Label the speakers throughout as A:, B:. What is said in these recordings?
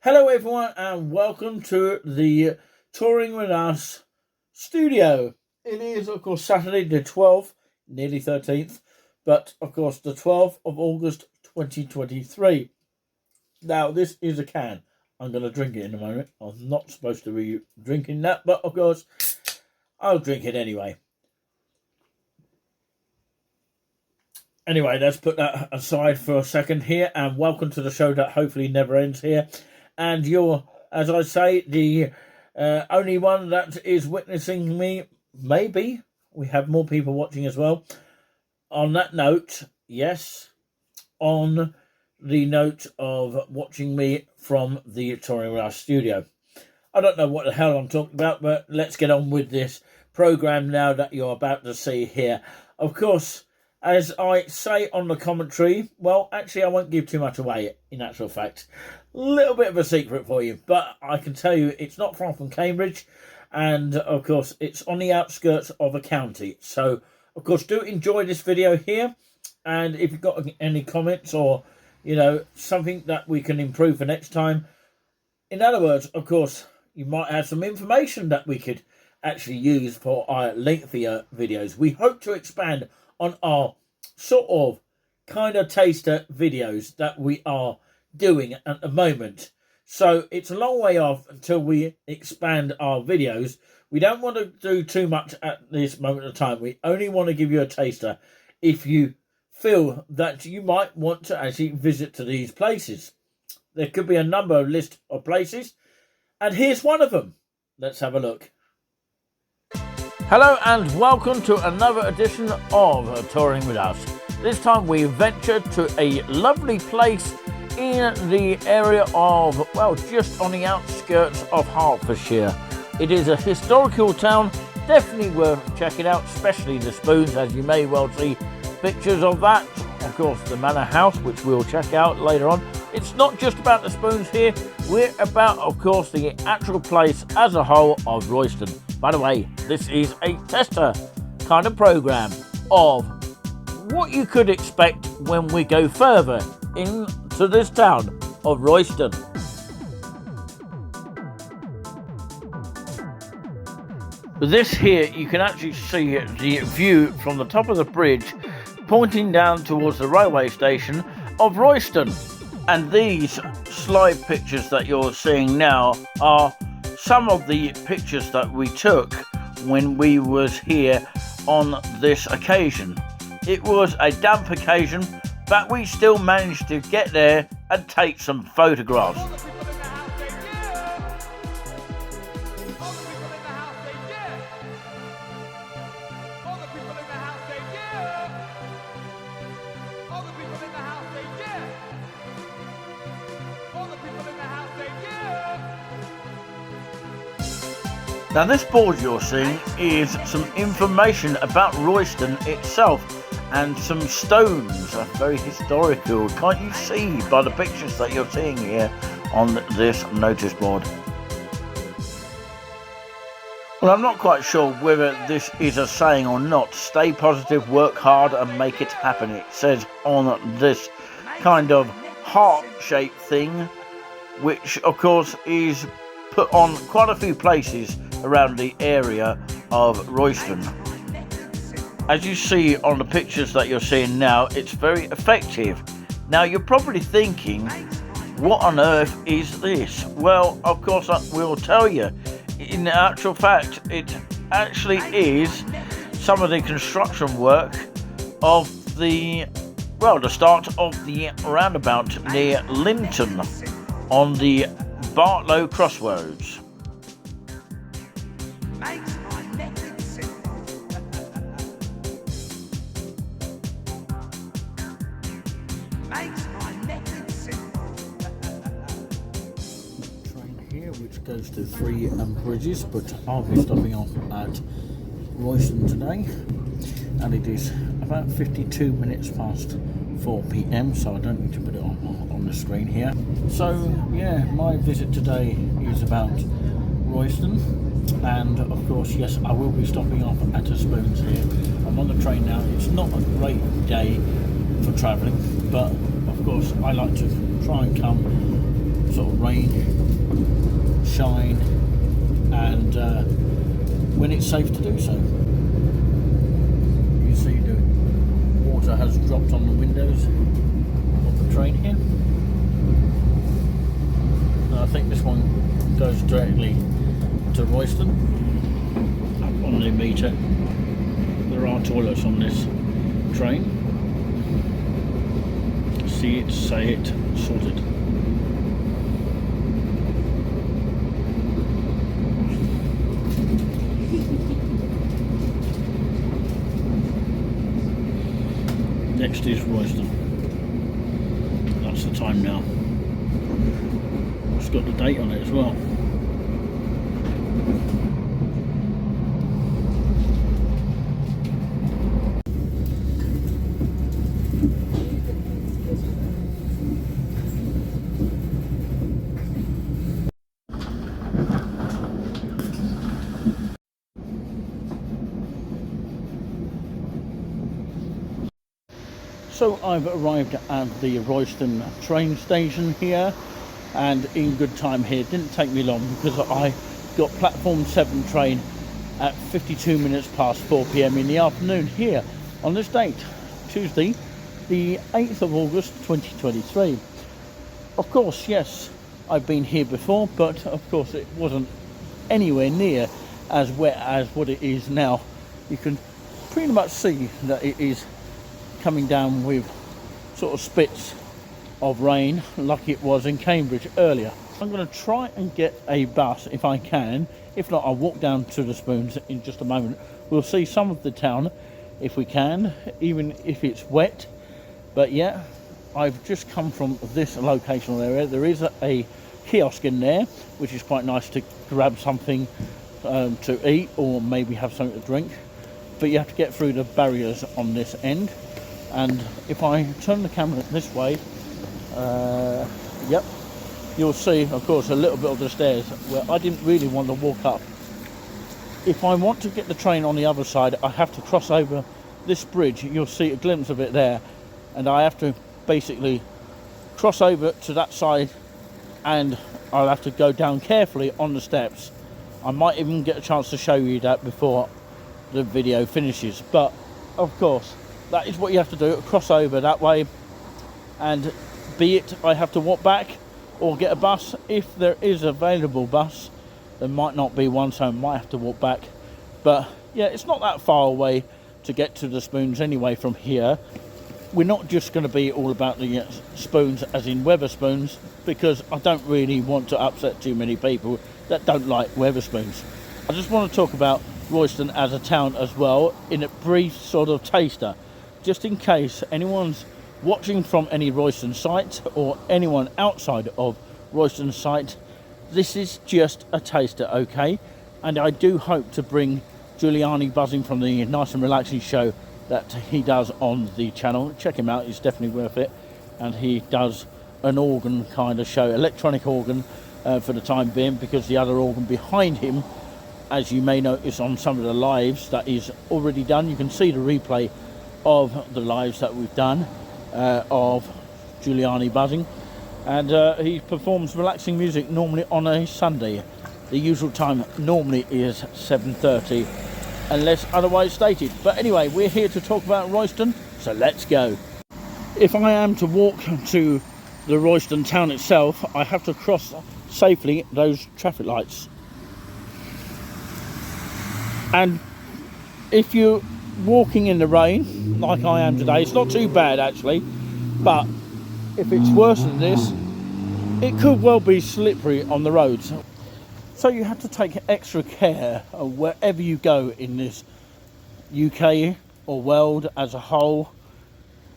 A: Hello everyone and welcome to the Touring With Us studio. It is of course Saturday the 12th, nearly 13th, but of course the 12th of August 2023. Now this is a can. I'm going to drink it in a moment. I'm not supposed to be drinking that, but of course I'll drink it anyway. Anyway, let's put that aside for a second here and welcome to the show that hopefully never ends here. And you're, as I say, the only one that is witnessing me. Maybe we have more people watching as well. On that note, yes, on the note of watching me from the Touring With Us studio. I don't know what the hell I'm talking about, but let's get on with this program now that you're about to see here. Of course, as I say on the commentary, well, actually, I won't give too much away, in actual fact. Little bit of a secret for you, but I can tell you it's not far from Cambridge, and of course it's on the outskirts of a county. So of course do enjoy this video here, and if you've got any comments or something that we can improve for next time, in other words, of course you might have some information that we could actually use for our lengthier videos. We hope to expand on our sort of kind of taster videos that we are doing at the moment. So it's a long way off until we expand our videos. We don't want to do too much at this moment of time. We only want to give you a taster if you feel that you might want to actually visit to these places. There could be a number of list of places, and here's one of them. Let's have a look. Hello and welcome to another edition of Touring With Us. This time we venture to a lovely place in the area of, well, just on the outskirts of Hertfordshire. It is a historical town, definitely worth checking out, especially the spoons, as you may well see pictures of that. Of course, the manor house, which we'll check out later on. It's not just about the spoons here, we're about, of course, the actual place as a whole of Royston. By the way, this is a tester kind of program of what you could expect when we go further into this town of Royston. With this here, you can actually see the view from the top of the bridge pointing down towards the railway station of Royston. And these slide pictures that you're seeing now are some of the pictures that we took when we was here on this occasion. It was a damp occasion, but we still managed to get there and take some photographs. Now this board you're seeing is some information about Royston itself and some stones, very historical, can't you see by the pictures that you're seeing here on this notice board. Well, I'm not quite sure whether this is a saying or not. Stay positive, work hard and make it happen. It says on this kind of heart-shaped thing, which of course is put on quite a few places around the area of Royston. As you see on the pictures that you're seeing now, it's very effective. Now you're probably thinking, what on earth is this? Well, of course I will tell you. In actual fact, it actually is some of the construction work of the start of the roundabout near Linton on the Bartlow Crossroads. Train here which goes to Three Bridges, but I'll be stopping off at Royston today, and it is about 52 minutes past 4 p.m, so I don't need to put it on the screen here. So yeah, my visit today is about Royston, and of course, yes, I will be stopping off at a Spoons here. I'm on the train now. It's not a great day for travelling, but of course I like to try and come sort of rain, shine, and when it's safe to do so. You see the water has dropped on the windows of the train here. I think this one goes directly to Royston. Up on the meter, there are toilets on this train. See it, say it, sorted. Next is Royston. That's the time now. It's got the date on it as well. So I've arrived at the Royston train station here, and in good time here. It didn't take me long because I got platform 7 train at 52 minutes past 4 p.m. in the afternoon here on this date, Tuesday the 8th of August 2023. Of course, yes, I've been here before, but of course it wasn't anywhere near as wet as what it is now. You can pretty much see that it is coming down with sort of spits of rain like it was in Cambridge earlier. I'm going to try and get a bus if I can. If not, I'll walk down to the Spoons in just a moment. We'll see some of the town if we can, even if it's wet. But yeah, I've just come from this locational area. There is a kiosk in there, which is quite nice to grab something to eat or maybe have something to drink. But you have to get through the barriers on this end. And if I turn the camera this way, yep, you'll see, of course, a little bit of the stairs where I didn't really want to walk up. If I want to get the train on the other side, I have to cross over this bridge. You'll see a glimpse of it there, and I have to basically cross over to that side, and I'll have to go down carefully on the steps. I might even get a chance to show you that before the video finishes, but of course that is what you have to do, cross over that way, and be it I have to walk back or get a bus. If there is a available bus, there might not be one, so I might have to walk back. But yeah, it's not that far away to get to the Spoons anyway from here. We're not just going to be all about the Spoons as in Wetherspoons, because I don't really want to upset too many people that don't like Wetherspoons. I just want to talk about Royston as a town as well in a brief sort of taster, just in case anyone's watching from any Royston site or anyone outside of Royston site. This is just a taster, okay? And I do hope to bring Giuliani buzzing from the Nice and Relaxing show that he does on the channel. Check him out, he's definitely worth it. And he does an organ kind of show, electronic organ for the time being, because the other organ behind him, as you may notice on some of the lives that is already done, you can see the replay of the lives that we've done of Giuliani buzzing, and he performs relaxing music normally on a Sunday. The usual time normally is 7:30 unless otherwise stated. But anyway, we're here to talk about Royston, so let's go. If I am to walk to the Royston town itself, I have to cross safely those traffic lights, and if you're walking in the rain like I am today, it's not too bad actually, but if it's worse than this, it could well be slippery on the roads. So you have to take extra care wherever you go in this UK or world as a whole,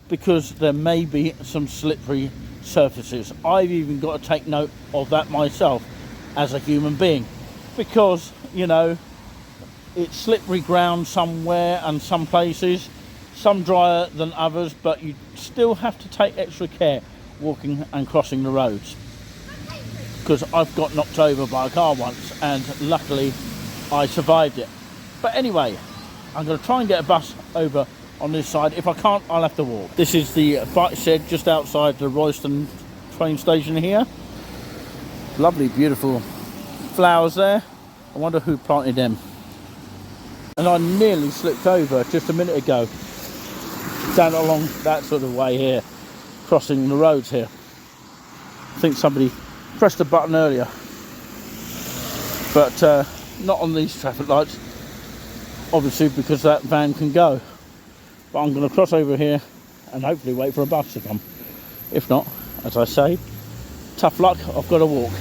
A: because there may be some slippery surfaces. I've even got to take note of that myself as a human being, because you know, it's slippery ground somewhere and some places, some drier than others, but you still have to take extra care walking and crossing the roads. Because I've got knocked over by a car once and luckily I survived it. But anyway, I'm going to try and get a bus over on this side. If I can't, I'll have to walk. This is the bike shed just outside the Royston train station here. Lovely, beautiful flowers there. I wonder who planted them. And I nearly slipped over just a minute ago, down along that sort of way here, crossing the roads here. I think somebody pressed the button earlier, but not on these traffic lights, obviously, because that van can go. But I'm going to cross over here and hopefully wait for a bus to come. If not, as I say, tough luck, I've got to walk.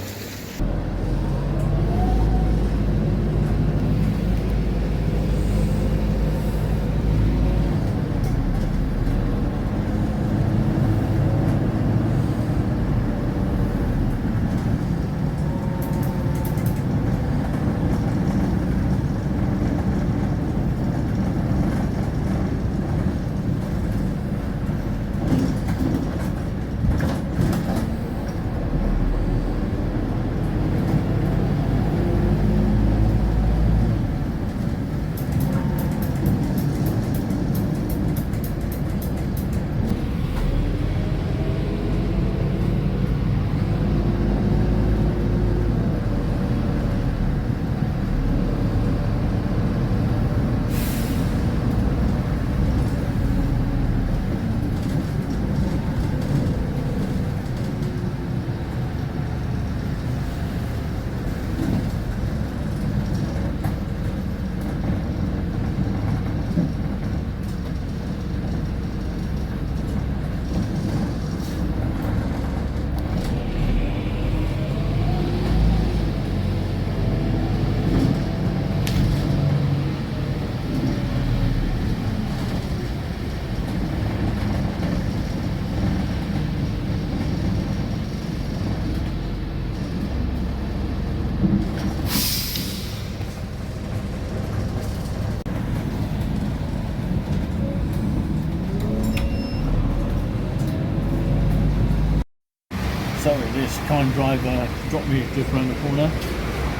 A: Sorry, this kind driver dropped me just around the corner.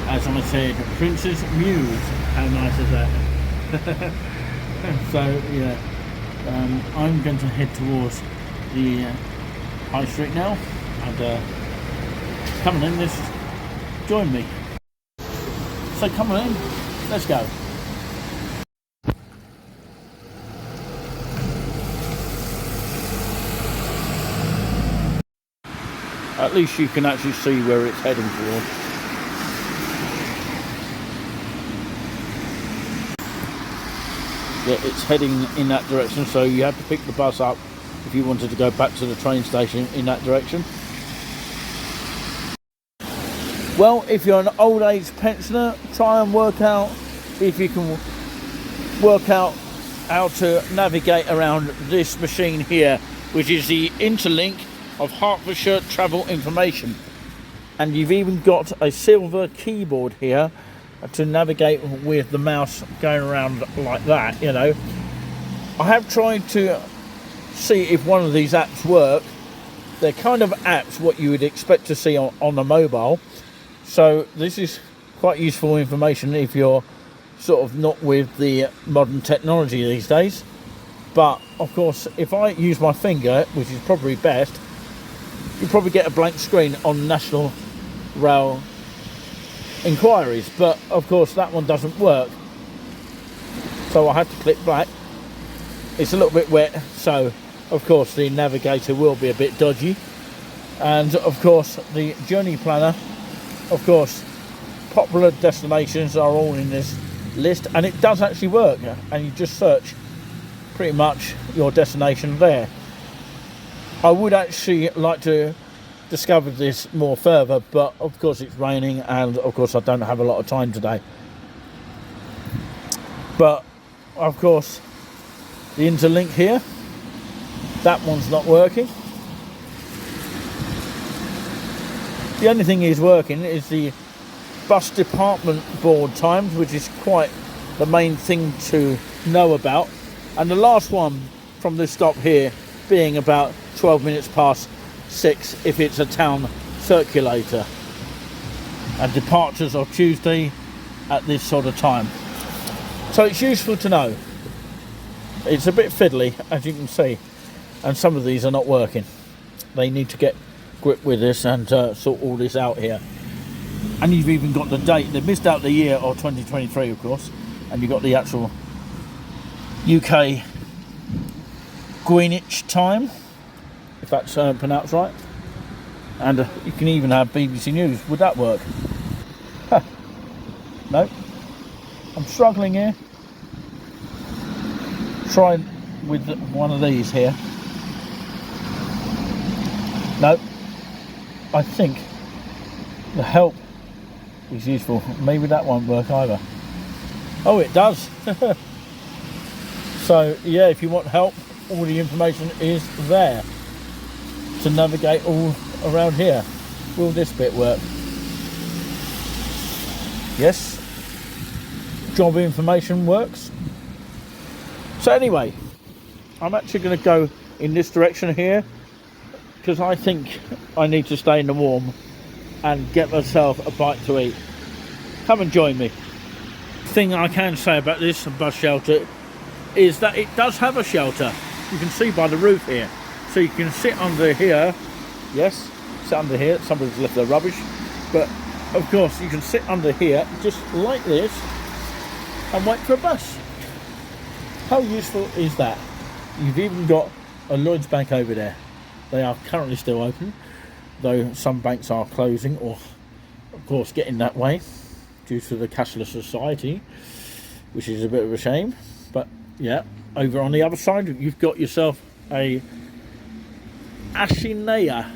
A: As I said, Princess Muse. How nice is that? So, yeah, I'm going to head towards the High Street now. And come on in, let's join me. So come on in, let's go. At least you can actually see where it's heading towards. Yeah, it's heading in that direction, so you have to pick the bus up if you wanted to go back to the train station in that direction. Well, if you're an old age pensioner, try and work out if you can work out how to navigate around this machine here, which is the Interlink of Hertfordshire travel information. And you've even got a silver keyboard here to navigate with the mouse going around like that, you know. I have tried to see if one of these apps work. They're kind of apps what you would expect to see on a mobile, so this is quite useful information if you're sort of not with the modern technology these days. But of course, if I use my finger, which is probably best, you probably get a blank screen on National Rail inquiries, but of course that one doesn't work, so I have to click back. It's a little bit wet, so of course the navigator will be a bit dodgy. And of course the journey planner, of course popular destinations are all in this list, and it does actually work, and you just search pretty much your destination there. I would actually like to discover this more further, but of course it's raining, and of course I don't have a lot of time today. But of course the Interlink here, that one's not working. The only thing is working is the bus department board times, which is quite the main thing to know about, and the last one from this stop here being about 12 minutes past 6 if it's a town circulator, and departures are Tuesday at this sort of time. So it's useful to know. It's a bit fiddly, as you can see, and some of these are not working. They need to get grip with this and sort all this out here. And you've even got the date. They've missed out the year of 2023, of course, and you've got the actual UK Greenwich time, if that's pronounced right. And you can even have BBC News. Would that work? No. I'm struggling here. Try with one of these here. No. I think the help is useful. Maybe that won't work either. Oh, it does. So yeah, if you want help, all the information is there to navigate all around here. Will this bit work? Yes. Job information works. So anyway, I'm actually going to go in this direction here because I think I need to stay in the warm and get myself a bite to eat. Come and join me. Thing I can say about this bus shelter is that it does have a shelter. You can see by the roof here. So you can sit under here. Yes, sit under here. Somebody's left their rubbish. But of course you can sit under here just like this and wait for a bus. How useful is that? You've even got a Lloyds Bank over there. They are currently still open, though some banks are closing or of course getting that way due to the cashless society, which is a bit of a shame. But yeah, over on the other side you've got yourself a Ashina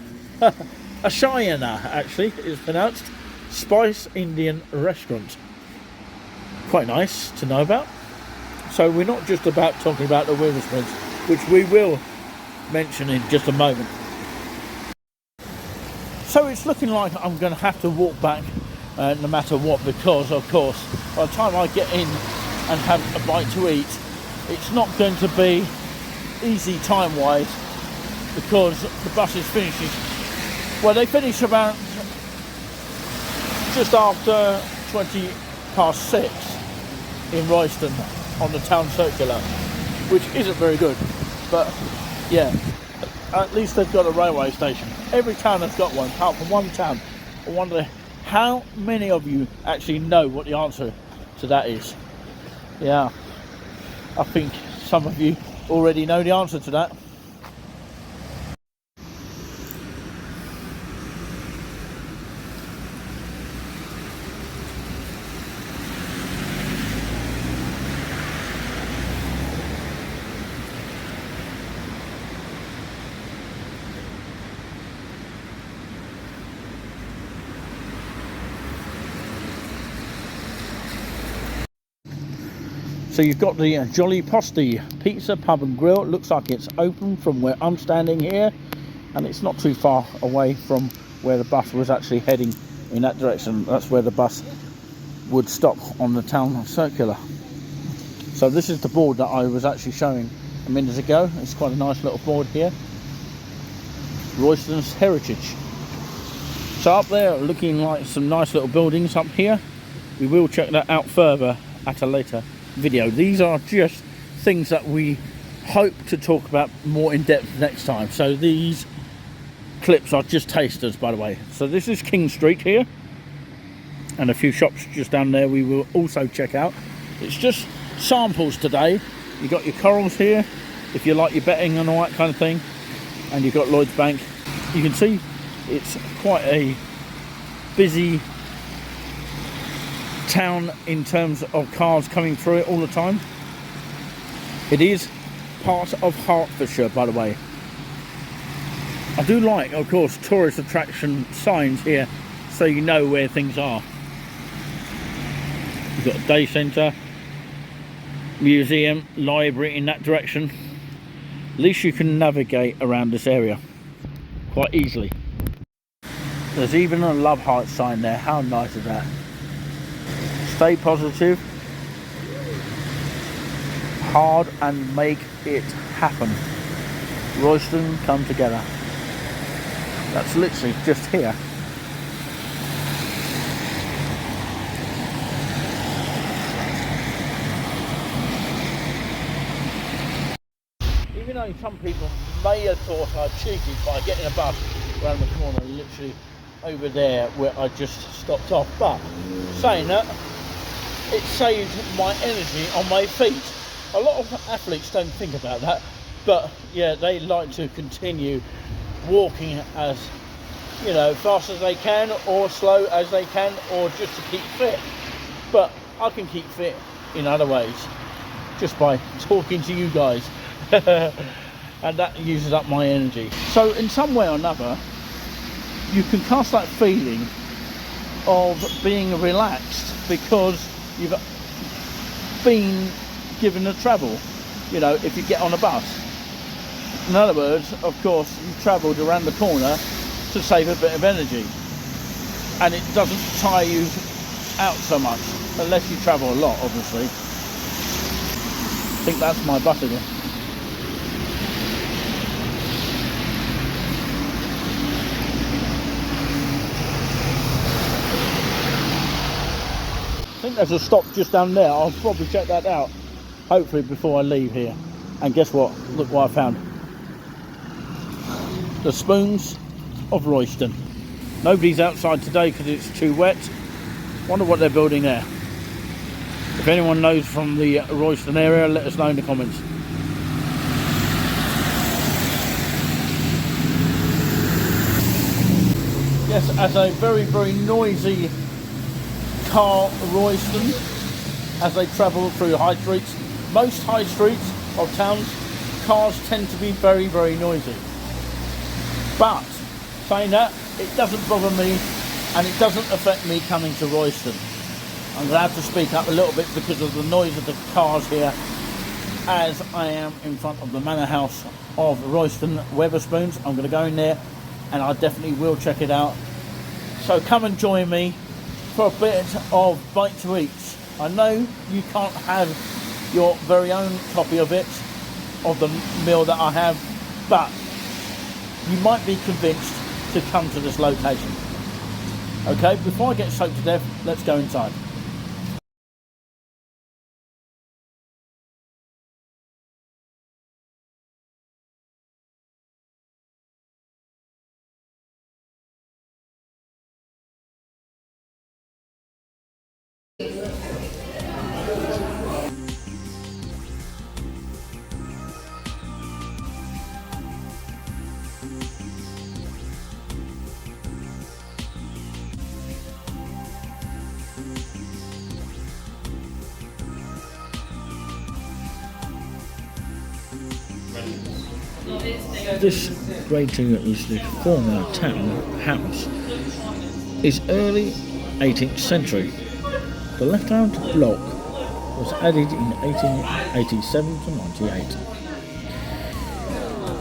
A: actually is pronounced, Spice Indian restaurant. Quite nice to know about. So we're not just about talking about the Witherspoons, which we will mention in just a moment. So it's looking like I'm going to have to walk back no matter what, because of course by the time I get in and have a bite to eat, it's not going to be easy time wise, because the bus is finishing. Well, they finish about just after 20 past 6 in Royston on the town circular, which isn't very good, but yeah, at least they've got a railway station. Every town has got one, apart from one town. I wonder how many of you actually know what the answer to that is. Yeah, I think some of you already know the answer to that. So you've got the Jolly Posty Pizza Pub and Grill. It looks like it's open from where I'm standing here, and it's not too far away from where the bus was actually heading in that direction. That's where the bus would stop on the town circular. So this is the board that I was actually showing a minute ago. It's quite a nice little board here. Royston's Heritage. So up there looking like some nice little buildings up here. We will check that out further at a later video. These are just things that we hope to talk about more in depth next time. So these clips are just tasters, by the way. So this is King Street here, and a few shops just down there we will also check out. It's just samples today. You got your corals here if you like your betting and all that kind of thing, and you've got Lloyds Bank. You can see it's quite a busy town in terms of cars coming through it all the time. It is part of Hertfordshire, by the way. I do like, of course, tourist attraction signs here so you know where things are. You've got a day centre, museum, library in that direction. At least you can navigate around this area quite easily. There's even a Love Heart sign there. How nice is that? Stay positive, hard, and make it happen. Royston, come together. That's literally just here. Even though some people may have thought I cheated by getting a bus around the corner literally over there where I just stopped off. But saying that, it saved my energy on my feet. A lot of athletes don't think about that, but yeah, they like to continue walking as, you know, fast as they can or slow as they can, or just to keep fit. But I can keep fit in other ways, just by talking to you guys. And that uses up my energy. So in some way or another, you can cast that feeling of being relaxed because you've been given the travel, you know, if you get on a bus. In other words, of course, you've travelled around the corner to save a bit of energy, and it doesn't tire you out so much, unless you travel a lot, obviously. I think that's my bus again. I think there's a stop just down there. I'll probably check that out, hopefully before I leave here. And guess what? Look what I found. The Spoons of Royston. Nobody's outside today because it's too wet. Wonder what they're building there. If anyone knows from the Royston area, let us know in the comments. Yes, as a very, very noisy car Royston, as they travel through high streets. Most high streets of towns, cars tend to be very, very noisy. But saying that, it doesn't bother me, and it doesn't affect me coming to Royston. I'm going to have to speak up a little bit because of the noise of the cars here, as I am in front of the manor house of Royston Wetherspoons. I'm going to go in there, and I definitely will check it out. So come and join me for a bit of bite to eat. I know you can't have your very own copy of it, of the meal that I have, but you might be convinced to come to this location. Okay, before I get soaked to death, let's go inside. This grating is the former town house. Is early 18th century. The left-hand block was added in 1887 to 98.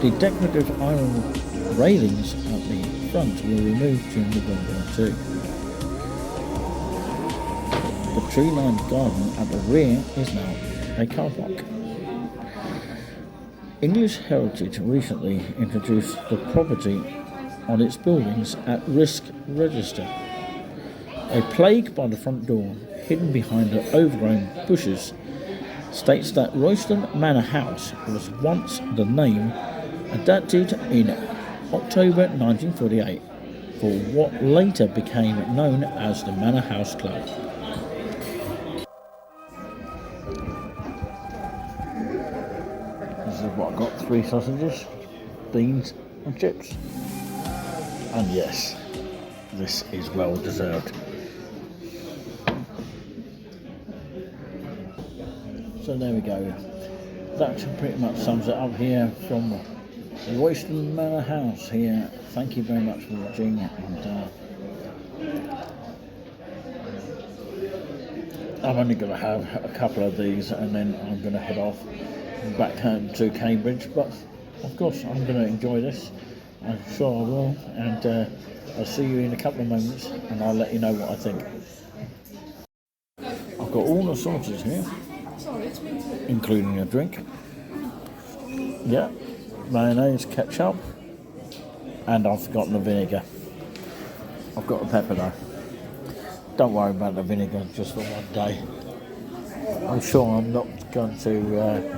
A: The decorative iron railings at the front were removed during the World War II. The tree-lined garden at the rear is now a car park. English Heritage recently introduced the property on its buildings at risk register. A plaque by the front door, hidden behind the overgrown bushes, states that Royston Manor House was once the name adapted in October 1948 for what later became known as the Manor House Club. This is what I got: 3 sausages, beans and chips. And yes, this is well deserved. So there we go. That pretty much sums it up here from Royston Manor House here. Thank you very much for watching, and I'm only going to have a couple of these and then I'm going to head off back home to Cambridge, but of course I'm going to enjoy this. I'm sure I will, and I'll see you in a couple of moments and I'll let you know what I think. I've got all the sauces here, including a drink. Yeah, mayonnaise, ketchup, and I've forgotten the vinegar. I've got the pepper though. Don't worry about the vinegar, just for one day. I'm sure I'm not going to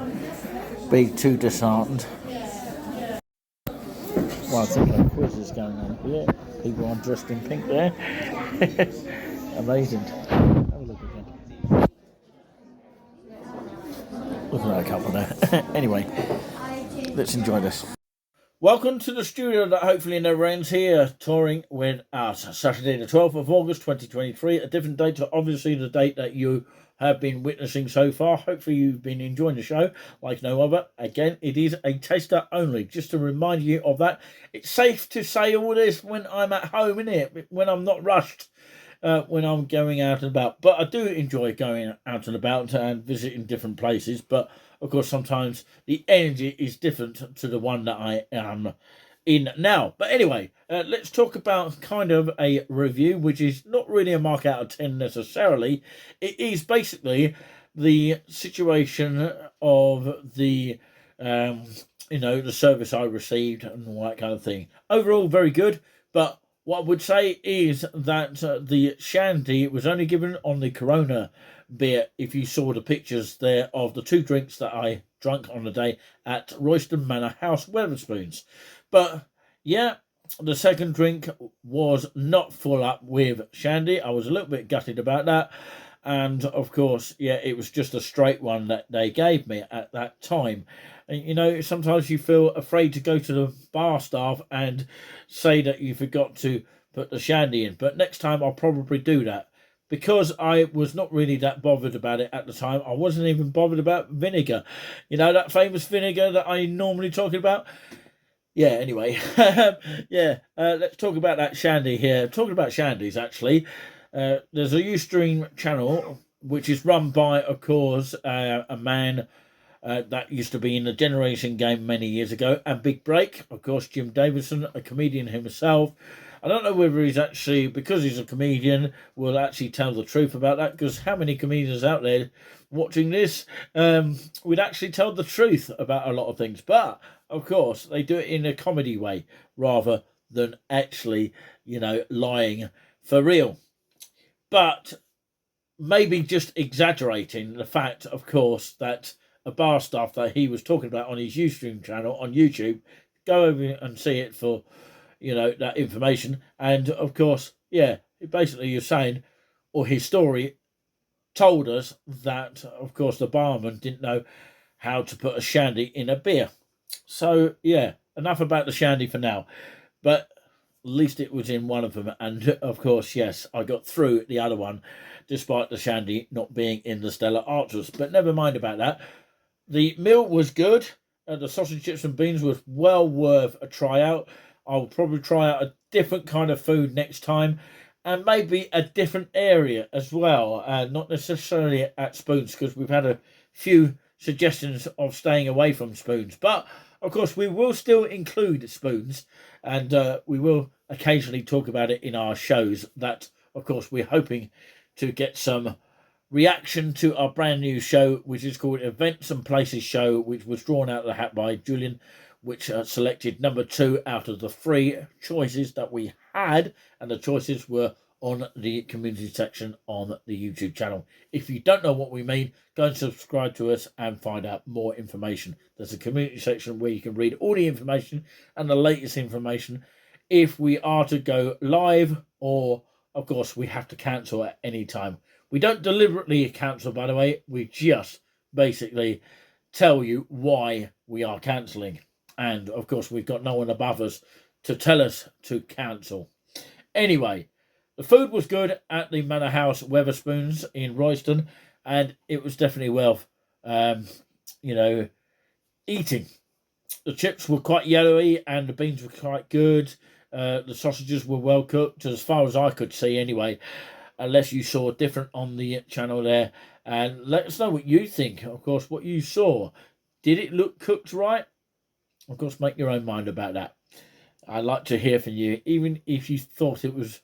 A: be too disheartened. Well, I think a quiz is going on here. People are dressed in pink there. Amazing. Have a look again. Look at that couple there. Anyway, let's enjoy this. Welcome to the studio that hopefully never ends here, touring with us. Saturday the 12th of August 2023, a different date to obviously the date that you have been witnessing so far. Hopefully you've been enjoying the show like no other. Again, it is a taster only. Just to remind you of that, it's safe to say all this when I'm at home, innit? When I'm not rushed. When I'm going out and about. But I do enjoy going out and about and visiting different places. But, of course, sometimes the energy is different to the one that I am in now. But anyway, let's talk about kind of a review, which is not really a mark out of 10 necessarily. It is basically the situation of the, the service I received and all that kind of thing. Overall, very good, but what I would say is that the shandy was only given on the Corona beer. If you saw the pictures there of the 2 drinks that I drank on the day at Royston Manor House, Wetherspoons. But yeah, the second drink was not full up with shandy. I was a little bit gutted about that. And of course, yeah, it was just a straight one that they gave me at that time. And, you know, sometimes you feel afraid to go to the bar staff and say that you forgot to put the shandy in. But next time I'll probably do that. Because I was not really that bothered about it at the time. I wasn't even bothered about vinegar. You know, that famous vinegar that I normally talk about. Yeah, anyway. Let's talk about that shandy here. Talking about shandies, actually. There's a Ustream channel, which is run by, of course, a man that used to be in the Generation Game many years ago, and Big Break, of course, Jim Davidson, a comedian himself. I don't know whether he's actually, because he's a comedian, will actually tell the truth about that, because how many comedians out there watching this would actually tell the truth about a lot of things. But, of course, they do it in a comedy way, rather than actually, lying for real. But maybe just exaggerating the fact, of course, that a bar staff that he was talking about on his Ustream channel on YouTube, go over and see it for, that information. And, of course, basically you're saying, or his story told us that, of course, the barman didn't know how to put a shandy in a beer. So, yeah, enough about the shandy for now. But at least it was in one of them. And, of course, yes, I got through the other one, despite the shandy not being in the Stella Artois. But never mind about that. The meal was good. The sausage, chips and beans was well worth a try out. I'll probably try out a different kind of food next time. And maybe a different area as well. Not necessarily at Spoons, because we've had a few suggestions of staying away from Spoons. But, of course, we will still include Spoons. And we will occasionally talk about it in our shows. That, of course, we're hoping to get some reaction to our brand new show, which is called Events and Places Show, which was drawn out of the hat by Julian, which selected number 2 out of the 3 choices that we had, and the choices were on the community section on the YouTube channel. If you don't know what we mean, go and subscribe to us and find out more information. There's a community section where you can read all the information and the latest information if we are to go live, or of course we have to cancel at any time. We don't deliberately cancel, by the way. We just basically tell you why we are cancelling. And, of course, we've got no one above us to tell us to cancel. Anyway, the food was good at the Manor House Wetherspoons in Royston. And it was definitely well, eating. The chips were quite yellowy and the beans were quite good. The sausages were well cooked, as far as I could see anyway. Unless you saw different on the channel there. And let us know what you think, of course, what you saw. Did it look cooked right? Of course, make your own mind about that. I'd like to hear from you, even if you thought it was,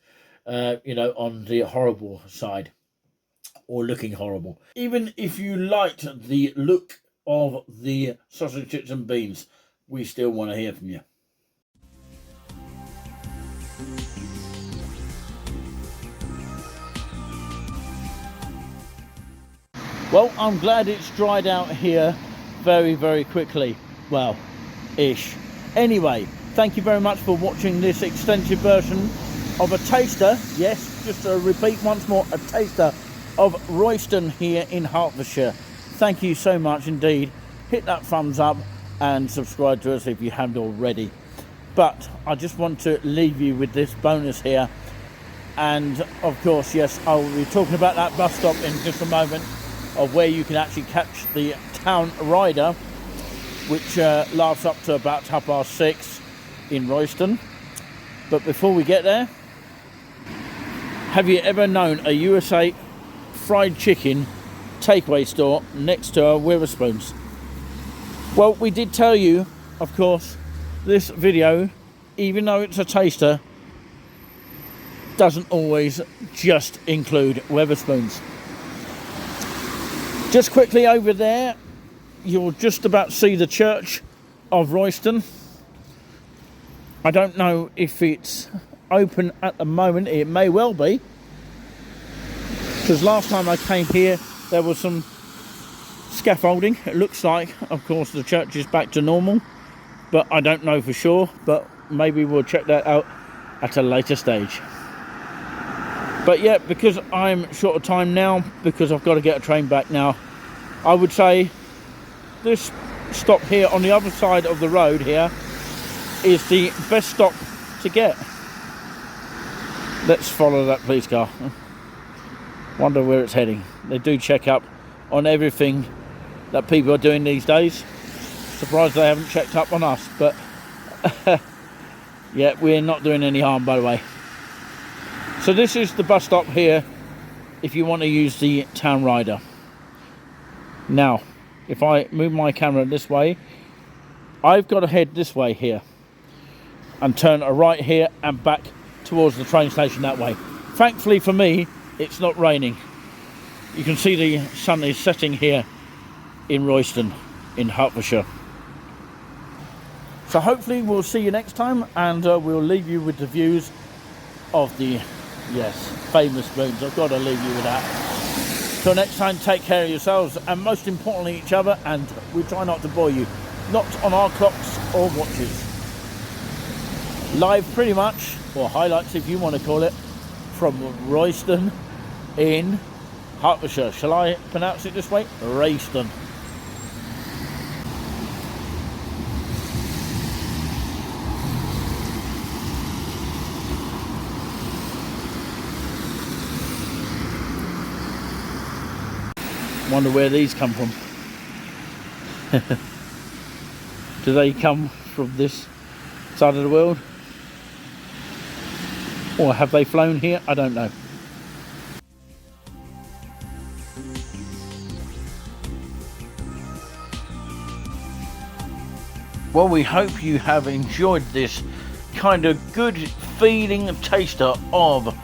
A: on the horrible side. Or looking horrible. Even if you liked the look of the sausage, chips and beans, we still want to hear from you. Well, I'm glad it's dried out here very, very quickly. Well, ish. Anyway, thank you very much for watching this extended version of a taster, yes, just to repeat once more, a taster of Royston here in Hertfordshire. Thank you so much indeed. Hit that thumbs up and subscribe to us if you haven't already. But I just want to leave you with this bonus here. And of course, yes, I will be talking about that bus stop in just a moment, of where you can actually catch the town rider, which lasts up to about 6:30 in Royston. But before we get there, have you ever known a USA fried chicken takeaway store next to a Witherspoons? Well, we did tell you, of course, this video, even though it's a taster, doesn't always just include Wetherspoons. Just quickly over there, you'll just about see the Church of Royston. I don't know if it's open at the moment. It may well be, because last time I came here there was some scaffolding. It looks like, of course, the church is back to normal, but I don't know for sure. But maybe we'll check that out at a later stage. But yeah, because I'm short of time now, because I've got to get a train back now, I would say this stop here on the other side of the road here is the best stop to get. Let's follow that police car. Wonder where it's heading. They do check up on everything that people are doing these days. Surprised they haven't checked up on us, but yeah, we're not doing any harm, by the way. So this is the bus stop here if you want to use the town rider. Now, if I move my camera this way, I've got to head this way here and turn a right here and back towards the train station that way. Thankfully for me, it's not raining. You can see the sun is setting here in Royston in Hertfordshire. So hopefully we'll see you next time, and we'll leave you with the views of the, yes, famous spoons. I've got to leave you with that. Till next time, take care of yourselves and most importantly each other, and we try not to bore you, not on our clocks or watches. Live pretty much, or highlights if you want to call it, from Royston in Hertfordshire. Shall I pronounce it this way? Royston. Wonder where these come from. Do they come from this side of the world? Or have they flown here? I don't know. Well, we hope you have enjoyed this kind of good feeling taster of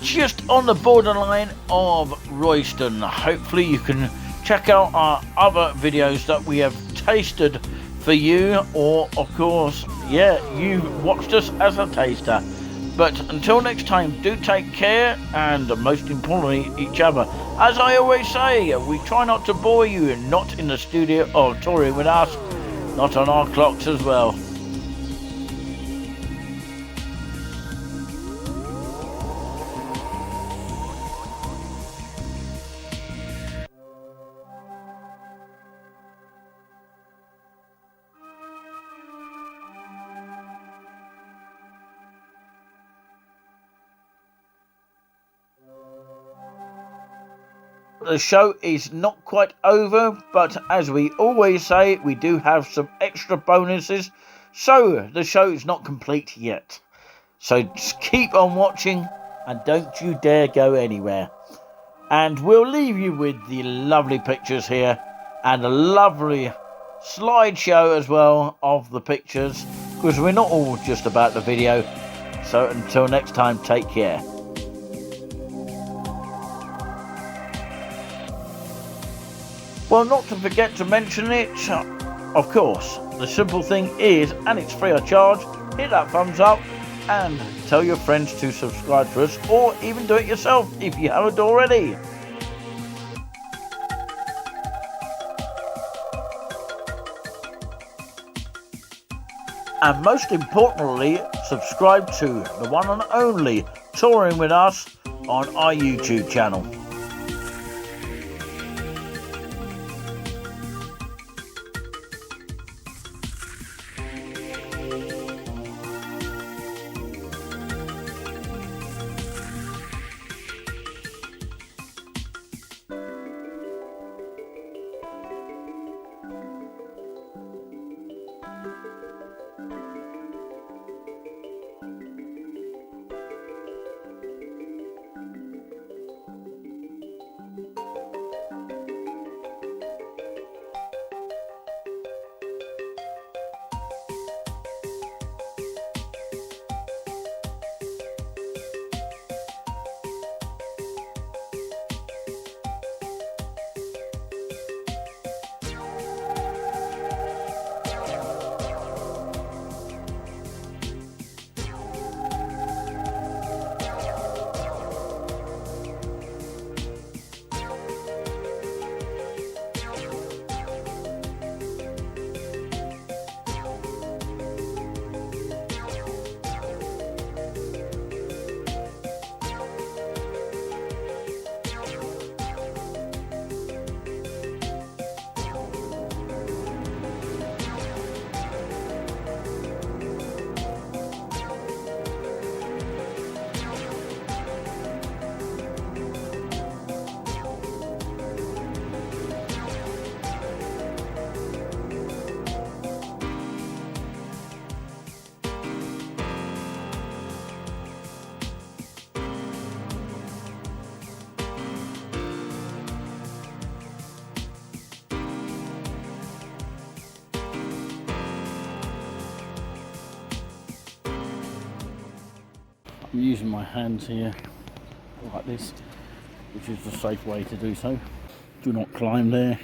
A: just on the borderline of Royston. Hopefully you can check out our other videos that we have tasted for you, or of course, yeah, you watched us as a taster. But until next time, do take care, and most importantly, each other. As I always say, we try not to bore you, not in the studio or touring with us, not on our clocks as well. The show is not quite over, but as we always say, we do have some extra bonuses, so the show is not complete yet. So just keep on watching and don't you dare go anywhere. And we'll leave you with the lovely pictures here and a lovely slideshow as well of the pictures, because we're not all just about the video. So until next time, take care. Well, not to forget to mention it, of course, the simple thing is, and it's free of charge, hit that thumbs up and tell your friends to subscribe to us, or even do it yourself if you haven't already. and most importantly, subscribe to the one and only Touring with Us on our YouTube channel. I'm using my hands here like this, which is the safe way to do so. Do not climb there,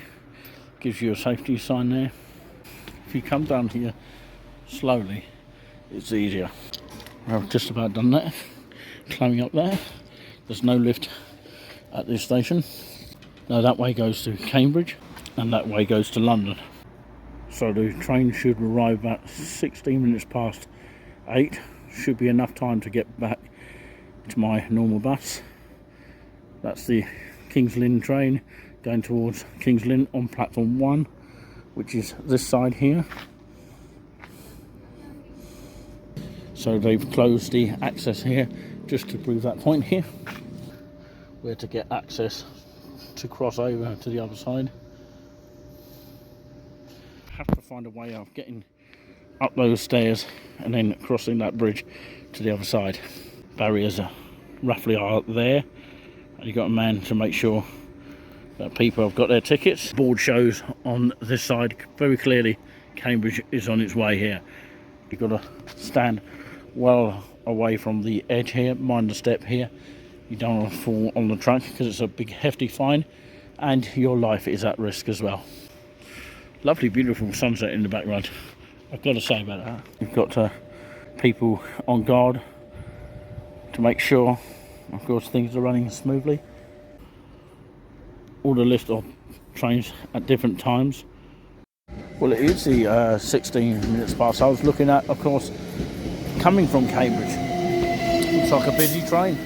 A: gives you a safety sign there. If you come down here slowly, it's easier. I've just about done that. Climbing up there, there's no lift at this station. Now that way goes to Cambridge and that way goes to London. So the train should arrive about 16 minutes past 8. Should be enough time to get back to my normal bus. That's the King's Lynn train going towards King's Lynn on platform 1, which is this side here. So they've closed the access here just to prove that point here, where to get access to cross over to the other side. Have to find a way of getting up those stairs and then crossing that bridge to the other side. Barriers are roughly there. You've got a man to make sure that people have got their tickets. Board shows on this side very clearly Cambridge is on its way here. You've got to stand well away from the edge here, mind the step here. You don't want to fall on the track because it's a big hefty fine and your life is at risk as well. Lovely beautiful sunset in the background, I've got to say about that. You've got people on guard to make sure, of course, things are running smoothly. All the list of trains at different times. Well, it is the 16 minutes past. I was looking at, of course, coming from Cambridge. Looks like a busy train.